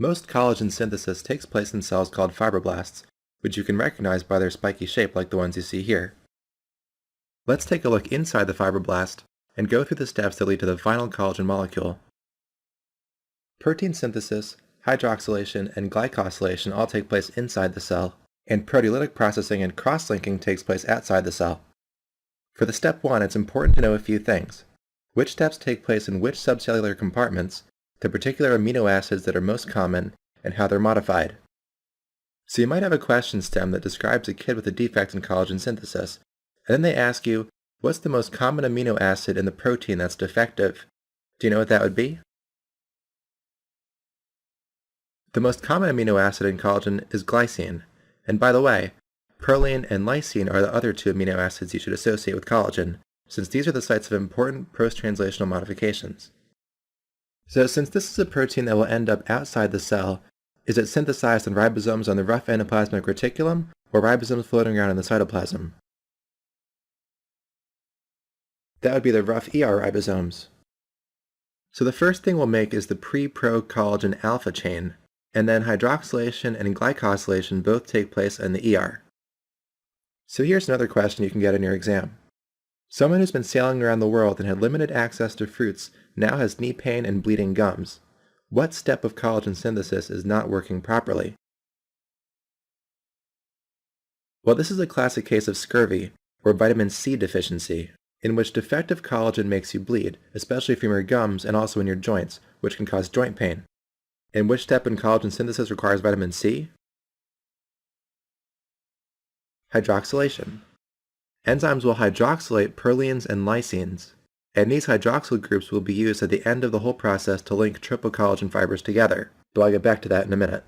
Most collagen synthesis takes place in cells called fibroblasts, which you can recognize by their spiky shape like the ones you see here. Let's take a look inside the fibroblast and go through the steps that lead to the final collagen molecule. Protein synthesis, hydroxylation, and glycosylation all take place inside the cell, and proteolytic processing and cross-linking takes place outside the cell. For the step 1, it's important to know a few things: which steps take place in which subcellular compartments, the particular amino acids that are most common, and how they're modified. So you might have a question stem that describes a kid with a defect in collagen synthesis, and then they ask you, what's the most common amino acid in the protein that's defective? Do you know what that would be? The most common amino acid in collagen is glycine, and by the way, proline and lysine are the other two amino acids you should associate with collagen, since these are the sites of important post-translational modifications. So since this is a protein that will end up outside the cell, is it synthesized in ribosomes on the rough endoplasmic reticulum, or ribosomes floating around in the cytoplasm? That would be the rough ER ribosomes. So the first thing we'll make is the pre-pro collagen alpha chain, and then hydroxylation and glycosylation both take place in the ER. So here's another question you can get in your exam. Someone who's been sailing around the world and had limited access to fruits now has knee pain and bleeding gums. What step of collagen synthesis is not working properly? Well, this is a classic case of scurvy, or vitamin C deficiency, in which defective collagen makes you bleed, especially from your gums and also in your joints, which can cause joint pain. And which step in collagen synthesis requires vitamin C? Hydroxylation. Enzymes will hydroxylate prolines and lysines, and these hydroxyl groups will be used at the end of the whole process to link triple collagen fibers together, but I'll get back to that in a minute.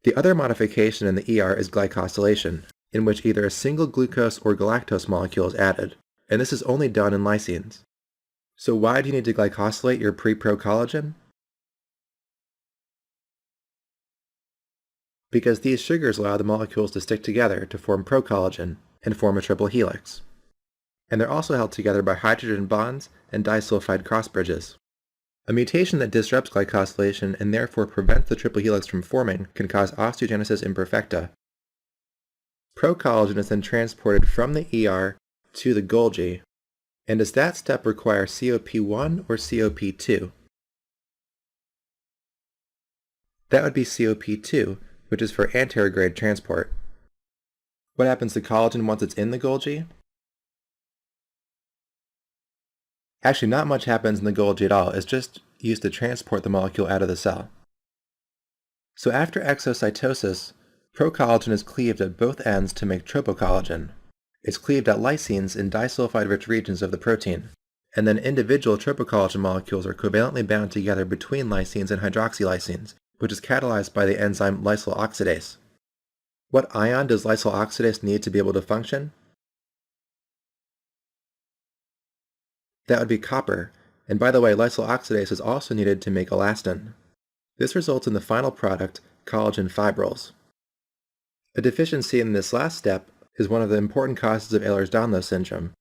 The other modification in the ER is glycosylation, in which either a single glucose or galactose molecule is added, and this is only done in lysines. So why do you need to glycosylate your pre-pro collagen? Because these sugars allow the molecules to stick together to form procollagen and form a triple helix. And they're also held together by hydrogen bonds and disulfide cross bridges. A mutation that disrupts glycosylation and therefore prevents the triple helix from forming can cause osteogenesis imperfecta. Procollagen is then transported from the ER to the Golgi, and does that step require COP1 or COP2? That would be COP2, which is for anterograde transport. What happens to collagen once it's in the Golgi? Actually, not much happens in the Golgi at all. It's just used to transport the molecule out of the cell. So after exocytosis, procollagen is cleaved at both ends to make tropocollagen. It's cleaved at lysines in disulfide-rich regions of the protein, and then individual tropocollagen molecules are covalently bound together between lysines and hydroxylysines, which is catalyzed by the enzyme lysyl oxidase. What ion does lysyl oxidase need to be able to function? That would be copper, and by the way, lysyl oxidase is also needed to make elastin. This results in the final product, collagen fibrils. A deficiency in this last step is one of the important causes of Ehlers-Danlos syndrome,